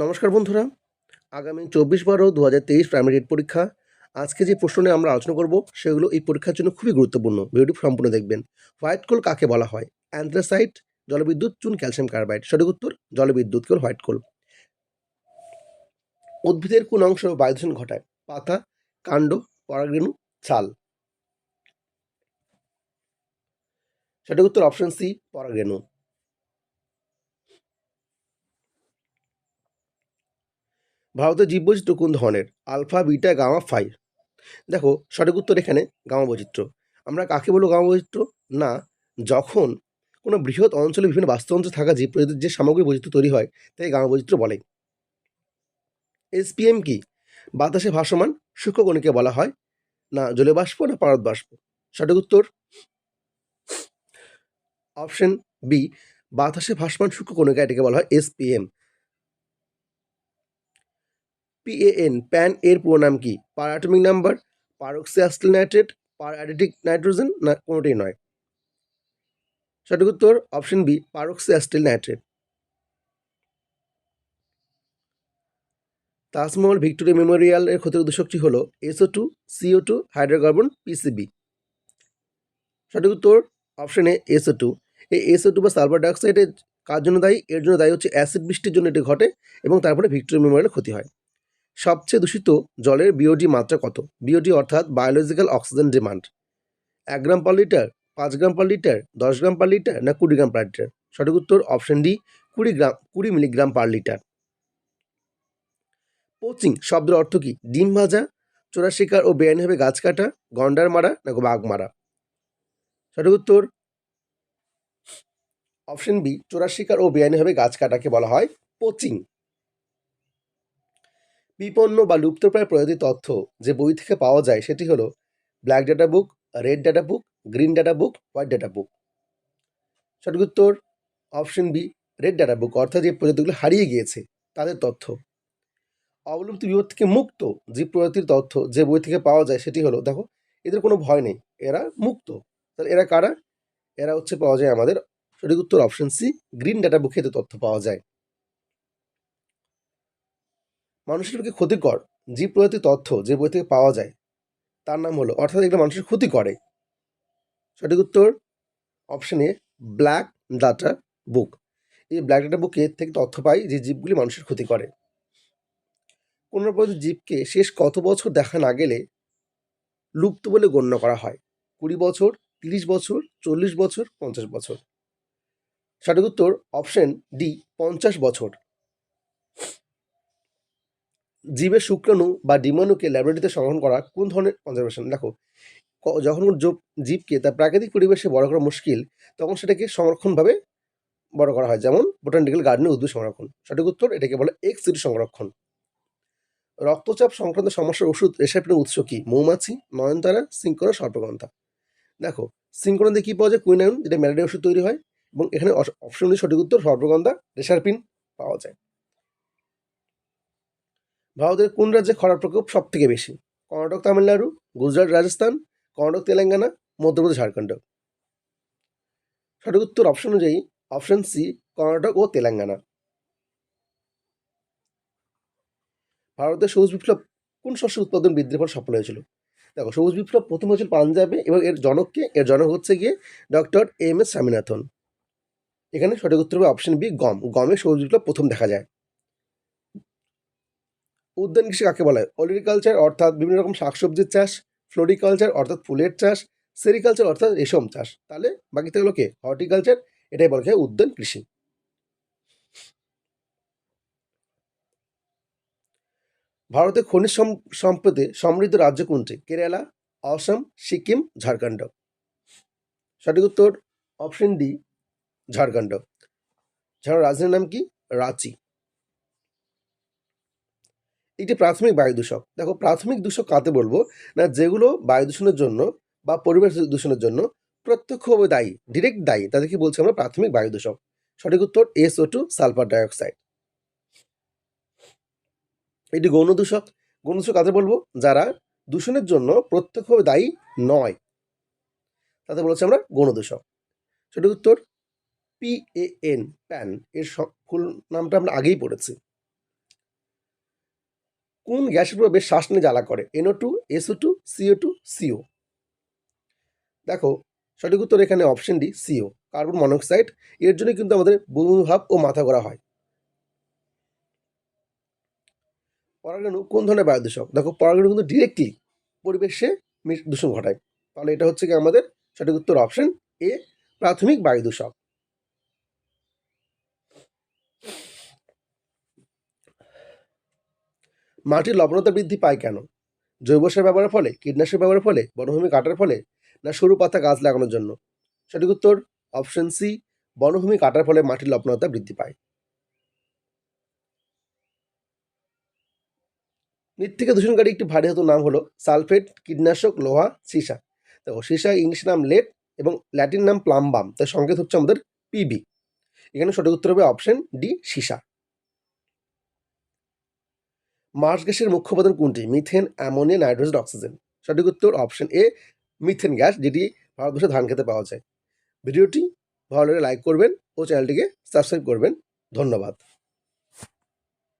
নমস্কার বন্ধুরা, আগামী 24/12/2023 প্রাইমারি টেট পরীক্ষা। আজকে যে প্রশ্ন নিয়ে আমরা আলোচনা করব সেগুলো এই পরীক্ষার জন্য খুবই গুরুত্বপূর্ণ। ভিডিওটি সম্পূর্ণ দেখবেন। হোয়াইট কোল কাকে বলা হয়? অ্যান্থ্রাসাইট, জলবিদ্যুৎ, চুন, ক্যালসিয়াম কার্বাইড। সঠিক উত্তর জলবিদ্যুৎ কোল, হোয়াইট কোল। উদ্ভিদের কোন অংশ বায়ু দূষণ ঘটায়? পাতা, কাণ্ড, পরাগরেণু, ছাল। সঠিক উত্তর অপশন সি, পরাগরেণু। ভারতের জীববৈচিত্র্য কোন ধরনের? Alpha, beta, gamma, phi. দেখো সঠিক উত্তর এখানে গামা বৈচিত্র্য। আমরা কাকে বলবো গামা বৈচিত্র্য? না, যখন কোনো বৃহৎ অঞ্চলে বিভিন্ন বাস্তুতন্ত্রে থাকা জীব প্রজাতির যে সামগ্রিক বৈচিত্র্য তৈরি হয় তাই গামা বৈচিত্র্য বলে। এসপিএম কি? বাতাসে ভাসমান সূক্ষ্মকণিকে বলা হয়। না জলীয় বাষ্প, না পারদ বাষ্প। সঠিক উত্তর অপশন বি, বাতাসে ভাসমান সূক্ষ্মকণিকা, এটাকে বলা হয় এসপিএম। PAN, প্যান এর পুরো নাম কি? Per atomic number, peroxyacetyl nitrate, per অ্যাডিটিক নাইট্রোজেন, না কোনোটাই নয়। সঠিক উত্তর option B, peroxyacetyl nitrate. Taj Mahal Victoria memorial এর ক্ষতির দূষকটি হল SO2, CO2, হাইড্রোকার্বন, PCB। সঠিক উত্তর অপশন এ, SO2। এই SO2 বা সালফার ডাইঅক্সাইডের কার জন্য দায়ী? এর জন্য দায়ী হচ্ছে অ্যাসিড বৃষ্টির জন্য এটি ঘটে এবং তারপরে ভিক্টোরিয়া মেমোরিয়ালের ক্ষতি হয়। সবচেয়ে দূষিত জলের BOD মাত্রা কত? BOD অর্থাৎ বায়োলজিক্যাল অক্সিজেন ডিমান্ড। 1 গ্রাম পার লিটার, 5 গ্রাম পার লিটার, 10 গ্রাম পার লিটার, না 20 গ্রাম পার লিটার। সঠিক উত্তর option D, 20 milligram per litre. Poaching শব্দের অর্থ কি? ডিম ভাজা, চোরা শিকার ও বেআইনিভাবে গাছ কাটা, গন্ডার মারা, না বাঘ মারা। সঠিক উত্তর অপশন বি, চোরা শিকার ও বেআইনিভাবে গাছ কাটাকে বলা হয় পোচিং। বিপন্ন বা লুপ্তপ্রায় প্রজাতির তথ্য যে বই থেকে পাওয়া যায় সেটি হলো black data book, red data book, green data book, white data book. সঠিক উত্তর option B, red data book, অর্থাৎ যে প্রজাতিগুলো হারিয়ে গিয়েছে তাদের তথ্য। অবলুপ্তি বিপদ থেকে মুক্ত যে প্রজাতির তথ্য যে বই থেকে পাওয়া যায় সেটি হলো, দেখো এদের কোনো ভয় নেই, এরা মুক্ত। তাহলে এরা কারা? এরা হচ্ছে পাওয়া যায় আমাদের, সঠিক উত্তর অপশন সি, গ্রিন ডাটা বুকে এদের তথ্য পাওয়া যায়। মানুষের পক্ষে ক্ষতিকর যে প্রজাতির তথ্য যে বই থেকে পাওয়া যায় তার নাম হলো, অর্থাৎ এগুলো মানুষের ক্ষতি করে। সঠিক উত্তর অপশন এ, ব্ল্যাক ডাটা বুক। এই ব্ল্যাক ডাটা বুকে থেকে তথ্য পাই যে জীবগুলি মানুষের ক্ষতি করে। কোনো প্রজাতির জীবকে শেষ কত বছর দেখা না গেলে লুপ্ত বলে গণ্য করা হয়? 20 বছর, 30 বছর, 40 বছর, 50 বছর। সঠিক উত্তর অপশন ডি, 50 বছর। জীবের শুক্রাণু বা ডিম্বাণুকে ল্যাবরেটরিতে সংরক্ষণ করা কোন ধরনের কনজারভেশন? দেখো যখন কোনো জীবকে তার প্রাকৃতিক পরিবেশে বড় করা মুশকিল তখন সেটাকে সংরক্ষণভাবে বড় করা হয়, যেমন বোটানিক্যাল গার্ডেনে উদ্ভিদ সংরক্ষণ। সঠিক উত্তর এটাকে বলে এক্স সিডি সংরক্ষণ। রক্তচাপ সংক্রান্ত সমস্যার ওষুধ রেসাপিনের উৎস কি? মৌমাছি, নয়নতারা, সিঙ্কোনা, সর্পগন্ধা। দেখো সিঙ্কোনা দিয়ে কি পাওয়া যায়? কুইনাইন, যেটা ম্যালেরিয়া ওষুধ তৈরি হয়, এবং এখানে অপশন সঠিক উত্তর সর্পগন্ধা, রেসারপিন পাওয়া যায়। ভারতের কোন রাজ্যে খরার প্রকোপ সব থেকে বেশি? কর্ণাটক, তামিলনাড়ু, গুজরাট, রাজস্থান, কর্ণাটক, তেলেঙ্গানা, মধ্যপ্রদেশ, ঝাড়খণ্ড। সঠিক উত্তর অপশন অনুযায়ী অপশন সি, কর্ণাটক ও তেলেঙ্গানা। ভারতের সবুজ বিপ্লব কোন শস্য উৎপাদন বৃদ্ধির পর সফল হয়েছিল? দেখো সবুজ বিপ্লব প্রথম হয়েছিল পাঞ্জাবে এবং এর জনককে, এর জনক হচ্ছে গিয়ে ডক্টর MS স্বামীনাথন। এখানে সঠিক উত্তর হবে অপশন বি, গম। গমে সবুজ বিপ্লব প্রথম দেখা যায়। উদ্যান কৃষি কাকে বলা হয়? অলিকালচার অর্থাৎ বিভিন্ন রকম শাকসবজির চাষ, ফ্লোরিকালচার অর্থাৎ ফুলের চাষ, সেরিকালচার অর্থাৎ রেশম চাষ। তাহলে বাকি থাকলো কে? হর্টিকালচার। এটাই বলা হয় উদ্যান কৃষি। ভারতের খনিজ সম্পদে সমৃদ্ধ রাজ্য কোনটি? কেরালা, অসম, সিকিম, ঝাড়খণ্ড। সঠিক উত্তর অপশন ডি, ঝাড়খণ্ড। ঝাড়খণ্ড রাজধানীর নাম কি? রাঁচি। একটি প্রাথমিক বায়ু দূষক। দেখো প্রাথমিক দূষক কাতে বলবো? না যেগুলো বায়ু দূষণের জন্য বা পরিবেশ দূষণের জন্য প্রত্যক্ষভাবে দায়ী, ডিরেক্ট দায়ী, তাদেরকে বলছি আমরা প্রাথমিক বায়ু দূষক। সঠিক উত্তর SO2, সালফার ডাইঅক্সাইড। এটি গৌণ দূষক। গৌণ দূষক কাদের বলবো? যারা দূষণের জন্য প্রত্যক্ষভাবে দায়ী নয়, তাদের বলছি আমরা গৌণ দূষক। সঠিক উত্তর PAN, প্যান। এর ফুল নামটা আমরা আগেই পড়েছি। কোন গ্যাসের প্রভাবে শ্বাস নিয়ে জ্বালা করে? NO2, SO2, CO2, CO। দেখো সঠিক উত্তর এখানে option D CO, carbon monoxide. এর জন্য কিন্তু আমাদের বমিভাব ও মাথা ঘোরা হয়। পরাগরেণু কোন ধরনের বায়ু দূষক? দেখো পরাগরেণু কিন্তু ডিরেক্টলি পরিবেশে দূষণ ঘটায়। তাহলে এটা হচ্ছে কি আমাদের সঠিক উত্তর অপশন এ, প্রাথমিক বায়ু দূষক। মাটির লবণতা বৃদ্ধি পায় কেন? জৈব সার ব্যবহারের ফলে, কীটনাশক ব্যবহারের ফলে, বনভূমি কাটার ফলে, না সরু পাতা গাছ লাগানোর জন্য? সঠিক উত্তর অপশন সি, বনভূমি কাটার ফলে মাটির লবণতা বৃদ্ধি পায়। মৃত্তিকা দূষণকারী একটি ভারী ধাতুর নাম হলো সালফেট, কীটনাশক, লোহা, সীসা। দেখো সীসা ইংলিশ নাম লেড এবং ল্যাটিন নাম প্লাম্বাম, তার সংকেত হচ্ছে আমাদের পিবি। এখানে সঠিক উত্তর হবে অপশন ডি সীসা। মার্স গ্যাসের মুখ্য উপাদান কোনটি? Methane, ammonia, nitrogen, oxygen. সঠিক উত্তর অপশন এ, মিথেন গ্যাস, যেটি ভারতবর্ষে ধান খেতে পাওয়া যায়। ভিডিওটি ভালো লাগলে লাইক করবেন ও চ্যানেলটিকে সাবস্ক্রাইব করবেন। ধন্যবাদ।